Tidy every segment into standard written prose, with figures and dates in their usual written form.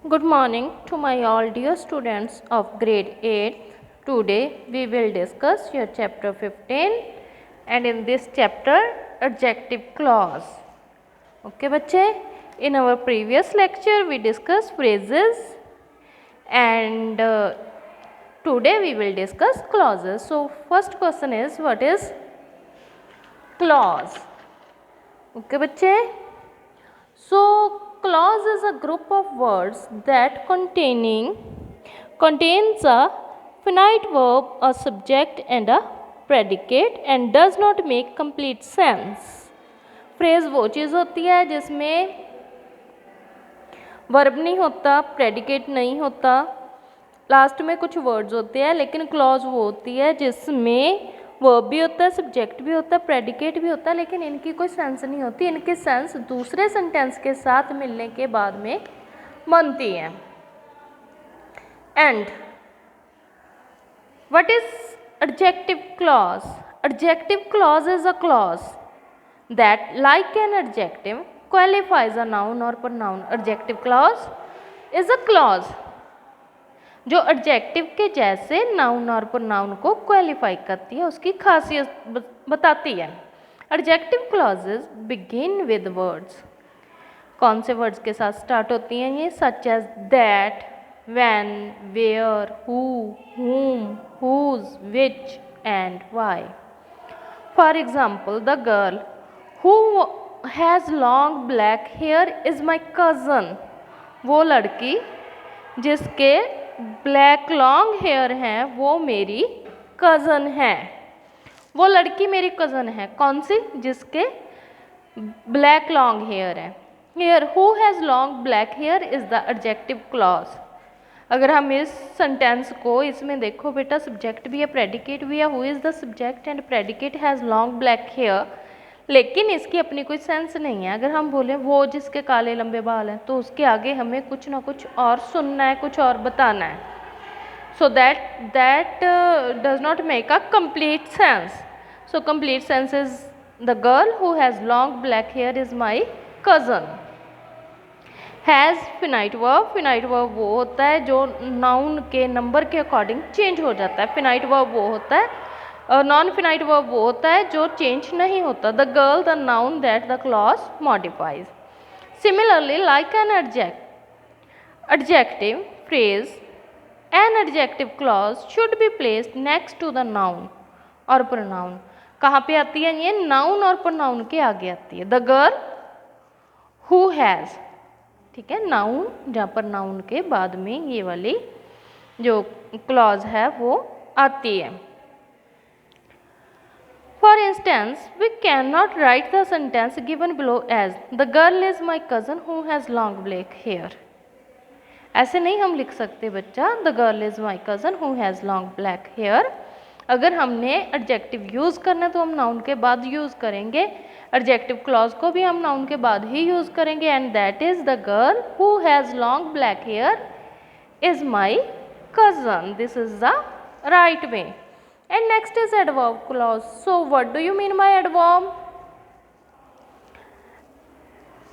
Good morning to my all dear students of grade 8. Today we will discuss your chapter 15 and in this chapter adjective clause. Okay बच्चे, in our previous lecture we discussed phrases and today we will discuss clauses. So first question is, what is clause? Okay बच्चे, so clause is a group of words that contains a finite verb, a subject and a predicate and does not make complete sense. Phrase वो चीज़ होती है जिसमें verb नहीं होता, predicate नहीं होता, last में कुछ वर्ड्स होते हैं, लेकिन क्लॉज वो होती है जिसमें वर्ब भी होता है, सब्जेक्ट भी होता है, प्रेडिकेट भी होता है, लेकिन इनकी कोई सेंस नहीं होती। इनकी सेंस दूसरे सेंटेंस के साथ मिलने के बाद में बनती है। And what is adjective clause? Adjective clause is a clause that like an adjective qualifies a noun और pronoun. Adjective clause is a clause जो एडजेक्टिव के जैसे नाउन और प्रोनाउन को क्वालिफाई करती है, उसकी खासियत बताती है। Adjective clauses begin with words. कौन से वर्ड्स के साथ स्टार्ट होती हैं ये? Such as that, when, where, who, whom, whose, which and why. For example, the girl who has long black hair is my cousin. वो लड़की जिसके ब्लैक लॉन्ग हेयर हैं वो मेरी कज़न है। वो लड़की मेरी कज़न है। कौन सी? जिसके ब्लैक लॉन्ग हेयर है। Hair who has long black here is the adjective clause. अगर हम इस सेंटेंस को इसमें देखो बेटा, सब्जेक्ट भी है, प्रेडिकेट भी है। Who is the subject and predicate has long black hair, लेकिन इसकी अपनी कोई सेंस नहीं है। अगर हम बोलें वो जिसके काले लंबे बाल हैं, तो उसके आगे हमें कुछ ना कुछ और सुनना है, कुछ और बताना है। So that does not make a complete sense. So complete sense is the girl who has long black here is my cousin. Has finite verb. Finite verb वो होता है जो नाउन के नंबर के अकॉर्डिंग चेंज हो जाता है। Finite verb वो होता है, नॉन फिनाइट वर्ब वो होता है जो चेंज नहीं होता। The girl, the noun that the clause modifies. Similarly like an adjective phrase, an adjective clause should be placed next to the noun और pronoun। कहाँ पे आती है ये? नाउन और pronoun के आगे आती है। द गर्ल हु हैज़, ठीक है, नाउन जहाँ पर नाउन के बाद में ये वाली जो क्लॉज है वो आती है। For instance, we cannot write the sentence given below as the girl is my cousin who has long black hair. ऐसे नहीं हम लिख सकते बच्चा, the girl is my cousin who has long black hair। अगर हमने एडजेक्टिव यूज़ करना है तो हम नाउन के बाद यूज़ करेंगे। एडजेक्टिव क्लॉज को भी हम नाउन के बाद ही यूज़ करेंगे। And that is the girl who has long black here is my cousin। This is the right way. And next is adverb clause. So what do you mean by adverb?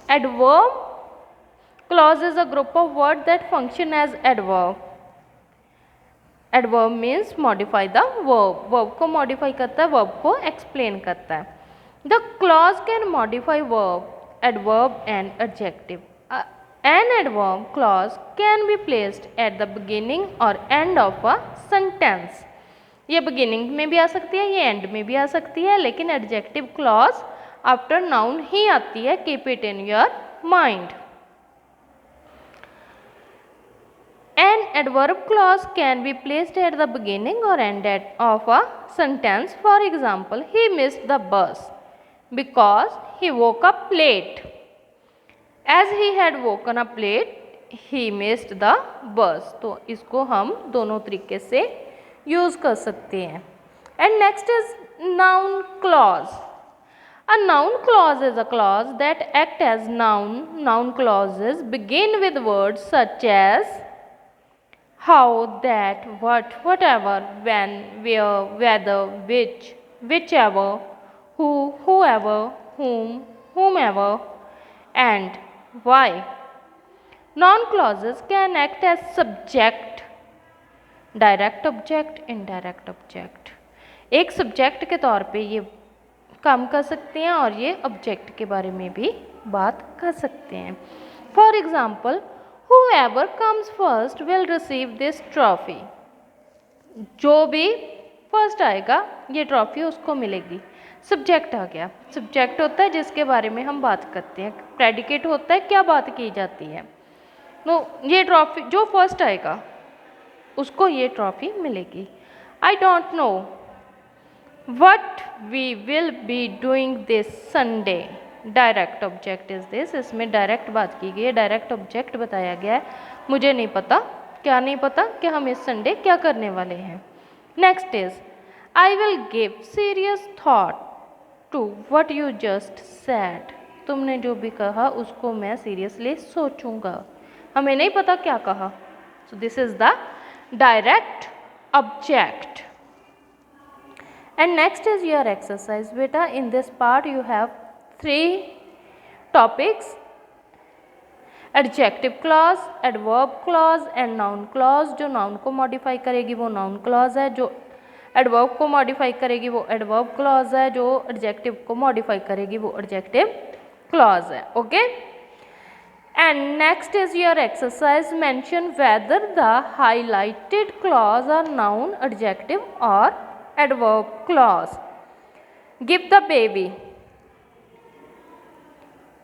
Adverb clause is a group of words that function as adverb. Adverb means modify the verb. Verb को modify करता है, verb को explain करता है। The clause can modify verb, adverb and adjective. An adverb clause can be placed at the beginning or end of a sentence. ये beginning में भी आ सकती है, ये एंड में भी आ सकती है, लेकिन एडजेक्टिव क्लॉज आफ्टर नाउन ही आती है। Keep it in your mind. An adverb clause can be placed at the beginning और end of a sentence. For example, he missed the bus because he woke up late. As he had woken up late, he missed the bus. तो इसको हम दोनों तरीके से use कर सकते हैं। And next is noun clause. A noun clause is a clause that act as noun. Noun clauses begin with words such as how, that, what, whatever, when, where, whether, which, whichever, who, whoever, whom, whomever and why. Noun clauses can act as subject, direct object, indirect object. एक subject के तौर पे ये काम कर सकते हैं और ये ऑब्जेक्ट के बारे में भी बात कर सकते हैं. For example, whoever comes first will receive this trophy. जो भी फर्स्ट आएगा ये ट्रॉफी उसको मिलेगी. सब्जेक्ट आ गया. सब्जेक्ट होता है जिसके बारे में हम बात करते हैं. प्रेडिकेट होता है क्या बात की जाती है. तो ये ट्रॉफी जो फर्स्ट आएगा उसको ये ट्रॉफी मिलेगी. I don't know what we will be doing this Sunday. Direct object is this. इसमें डायरेक्ट बात की गई है, डायरेक्ट ऑब्जेक्ट बताया गया है. मुझे नहीं पता. क्या नहीं पता कि हम इस संडे क्या करने वाले हैं. Next is I will give serious thought to what you just said. तुमने जो भी कहा उसको मैं सीरियसली सोचूंगा. हमें नहीं पता क्या कहा. सो this is the direct object. And next is your exercise. Beta, in this part you have 3 topics: adjective clause, adverb clause and noun clause. जो noun को modify करेगी वो noun clause है, जो adverb को modify करेगी वो adverb clause है, जो adjective को modify करेगी वो adjective clause है. Okay? And next is your exercise. Mention whether the highlighted clause are noun, adjective or adverb clause. Give the baby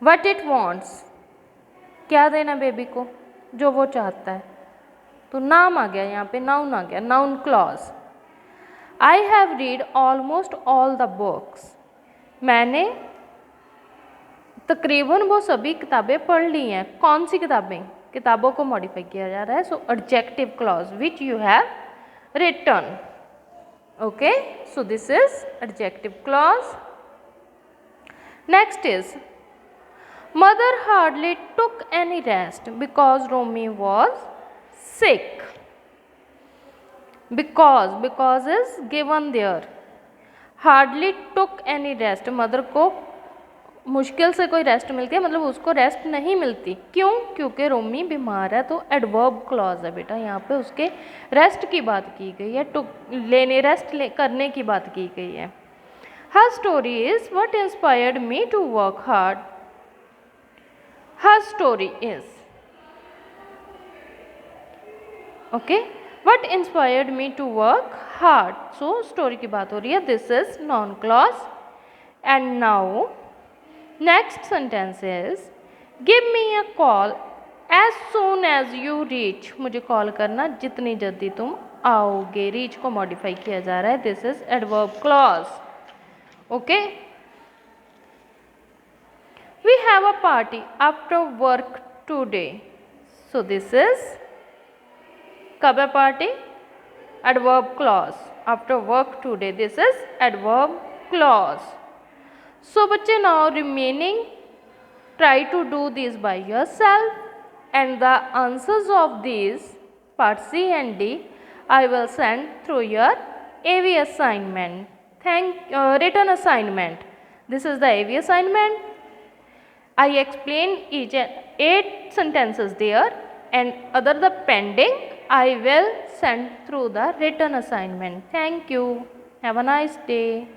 what it wants. क्या देना बेबी को जो वो चाहता है. तो नाम आ गया यहाँ पे, नाउन आ गया, noun clause. I have read almost all the books. मैंने तकरीबन वो सभी किताबें पढ़ ली हैं. कौन सी किताबें? किताबों को मॉडिफाई किया जा रहा है. So adjective clause which you have written. Okay, so this is adjective clause. Next is mother hardly took any rest because Romy was sick. Because is given there. Hardly took any rest. Mother को मुश्किल से कोई rest मिलती है, मतलब उसको rest नहीं मिलती. क्यों? क्योंकि रोमी बीमार है. तो एडवर्ब क्लॉज है बेटा. यहाँ पे उसके रेस्ट की बात की गई है, टू लेने रेस्ट करने की बात की गई है. Her story is what inspired me to work hard. Her story is okay what inspired me to work hard. So story की बात हो रही है. This is noun clause. And now next sentence is give me a call as soon as you reach. मुझे call करना जितनी जल्दी तुम आओगे. रीच को मॉडिफाई किया जा रहा है. This is adverb clause. Okay. We have a party after work today. So this is कब है party? Adverb clause. After work today. This is adverb clause. So बच्चे now remaining try to do these by yourself and the answers of these part C and D I will send through your AV assignment. Written assignment. This is the AV assignment. I explain each and 8 sentences there and other the pending I will send through the written assignment. Thank you. Have a nice day.